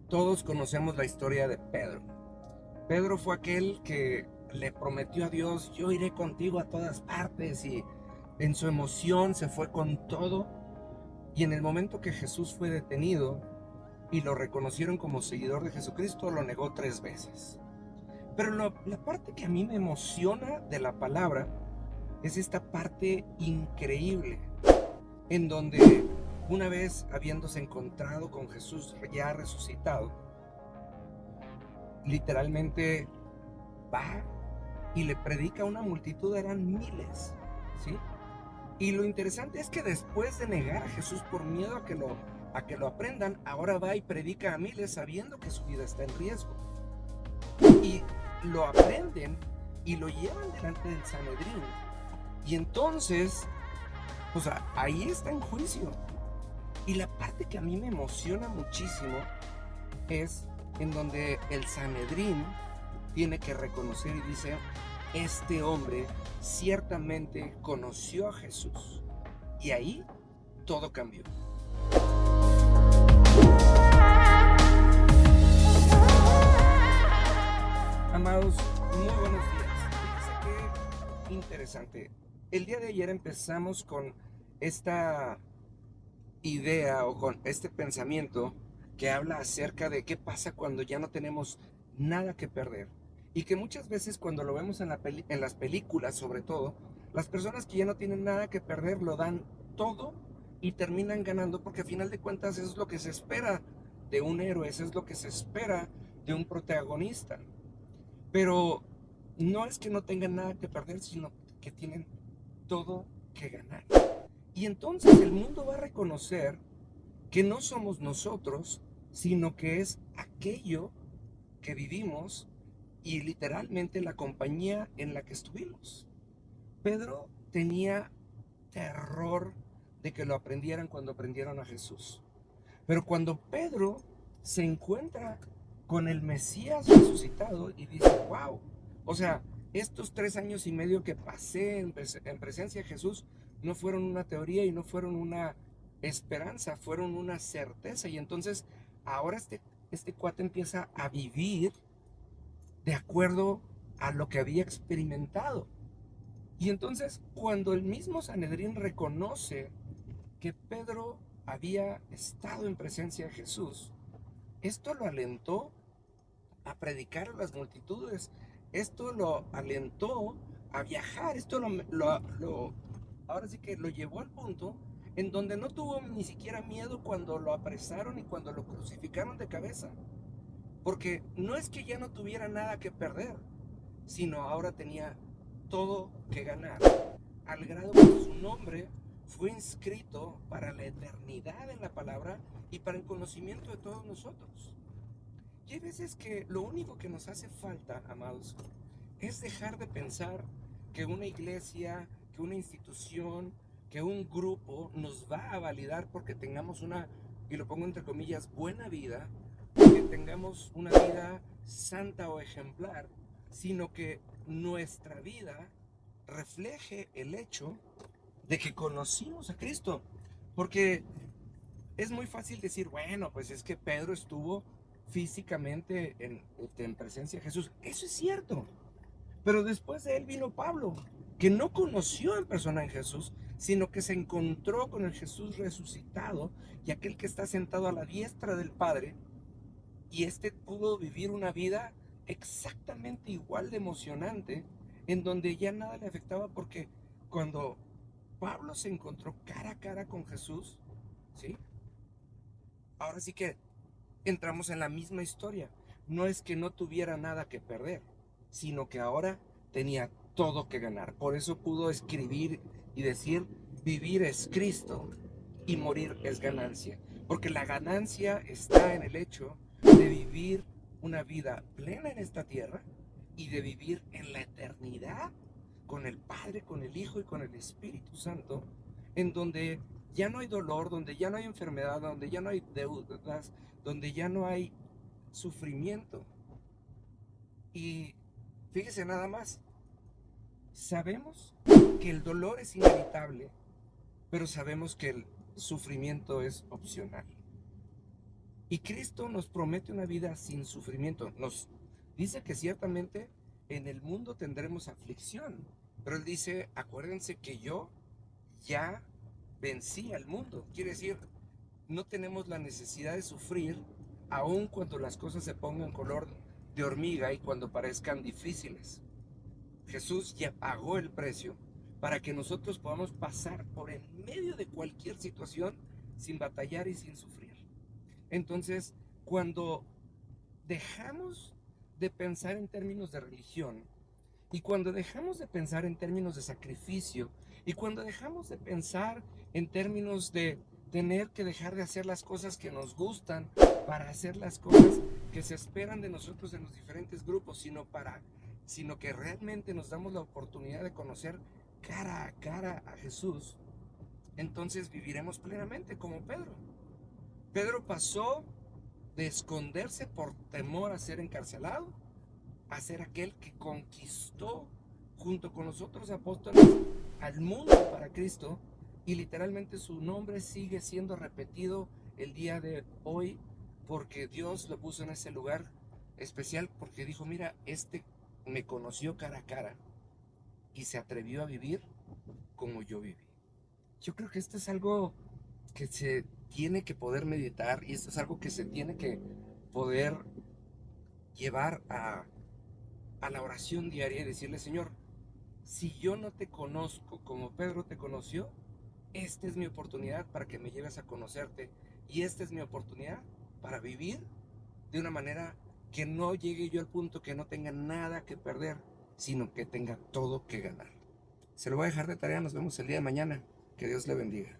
Todos conocemos la historia de Pedro. Pedro fue aquel que le prometió a Dios: yo iré contigo a todas partes, y en su emoción se fue con todo. Y en el momento que Jesús fue detenido y lo reconocieron como seguidor de Jesucristo, lo negó 3 veces. Pero la parte que a mí me emociona de la palabra es esta parte increíble, en donde una vez habiéndose encontrado con Jesús ya resucitado, literalmente va y le predica a una multitud, eran miles, ¿sí? Y lo interesante es que después de negar a Jesús por miedo a que lo aprendan, ahora va y predica a miles sabiendo que su vida está en riesgo. Y lo aprenden y lo llevan delante del Sanedrín. Y entonces, pues ahí está en juicio. Y la parte que a mí me emociona muchísimo es en donde el Sanedrín tiene que reconocer y dice: este hombre ciertamente conoció a Jesús. Y ahí todo cambió. Amados, muy buenos días. Fíjense qué interesante. El día de ayer empezamos con esta idea o con este pensamiento que habla acerca de qué pasa cuando ya no tenemos nada que perder. Y que muchas veces cuando lo vemos en las películas, sobre todo, las personas que ya no tienen nada que perder lo dan todo y terminan ganando, porque a final de cuentas eso es lo que se espera de un héroe, eso es lo que se espera de un protagonista. Pero no es que no tengan nada que perder, sino que tienen todo que ganar. Y entonces el mundo va a reconocer que no somos nosotros, sino que es aquello que vivimos y literalmente la compañía en la que estuvimos. Pedro tenía terror de que lo aprendieran cuando aprendieron a Jesús. Pero cuando Pedro se encuentra con el Mesías resucitado y dice: wow, o sea, estos 3 años y medio que pasé en presencia de Jesús no fueron una teoría y no fueron una esperanza, fueron una certeza. Y entonces ahora este cuate empieza a vivir de acuerdo a lo que había experimentado. Y entonces cuando el mismo Sanedrín reconoce que Pedro había estado en presencia de Jesús, esto lo alentó a predicar a las multitudes, esto lo alentó a viajar, esto ahora sí que lo llevó al punto en donde no tuvo ni siquiera miedo cuando lo apresaron y cuando lo crucificaron de cabeza, porque no es que ya no tuviera nada que perder, sino ahora tenía todo que ganar, al grado que su nombre fue inscrito para la eternidad en la palabra y para el conocimiento de todos nosotros. Y hay veces que lo único que nos hace falta, amados, es dejar de pensar que una iglesia, que una institución, que un grupo nos va a validar porque tengamos una, y lo pongo entre comillas, buena vida, que tengamos una vida santa o ejemplar, sino que nuestra vida refleje el hecho de que conocimos a Cristo. Porque es muy fácil decir: bueno, pues es que Pedro estuvo físicamente en presencia de Jesús. Eso es cierto. Pero después de él vino Pablo, que no conoció en persona a Jesús, sino que se encontró con el Jesús resucitado y aquel que está sentado a la diestra del Padre. Y este pudo vivir una vida exactamente igual de emocionante, en donde ya nada le afectaba, porque cuando Pablo se encontró cara a cara con Jesús, ¿sí? Ahora sí que entramos en la misma historia. No es que no tuviera nada que perder, sino que ahora tenía todo que ganar. Por eso pudo escribir y decir: vivir es Cristo y morir es ganancia. Porque la ganancia está en el hecho de vivir una vida plena en esta tierra y de vivir en la eternidad con el Padre, con el Hijo y con el Espíritu Santo, en donde ya no hay dolor, donde ya no hay enfermedad, donde ya no hay deudas, donde ya no hay sufrimiento. Y fíjese nada más, sabemos que el dolor es inevitable, pero sabemos que el sufrimiento es opcional. Y Cristo nos promete una vida sin sufrimiento. Nos dice que ciertamente en el mundo tendremos aflicción, pero Él dice, acuérdense que yo ya vencí al mundo. Quiere decir, no tenemos la necesidad de sufrir aun cuando las cosas se pongan color de hormiga y cuando parezcan difíciles. Jesús ya pagó el precio para que nosotros podamos pasar por en medio de cualquier situación sin batallar y sin sufrir. Entonces, cuando dejamos de pensar en términos de religión y cuando dejamos de pensar en términos de sacrificio y cuando dejamos de pensar en términos de tener que dejar de hacer las cosas que nos gustan para hacer las cosas que se esperan de nosotros en los diferentes grupos, sino que realmente nos damos la oportunidad de conocer cara a cara a Jesús, entonces viviremos plenamente como Pedro. Pedro pasó de esconderse por temor a ser encarcelado a ser aquel que conquistó junto con los otros apóstoles al mundo para Cristo, y literalmente su nombre sigue siendo repetido el día de hoy porque Dios lo puso en ese lugar especial, porque dijo, mira, este me conoció cara a cara y se atrevió a vivir como yo viví. Yo creo que esto es algo que se tiene que poder meditar, y esto es algo que se tiene que poder llevar a la oración diaria y decirle, Señor, si yo no te conozco como Pedro te conoció, esta es mi oportunidad para que me lleves a conocerte, y esta es mi oportunidad para vivir de una manera que no llegue yo al punto que no tenga nada que perder, sino que tenga todo que ganar. Se lo voy a dejar de tarea, nos vemos el día de mañana. Que Dios le bendiga.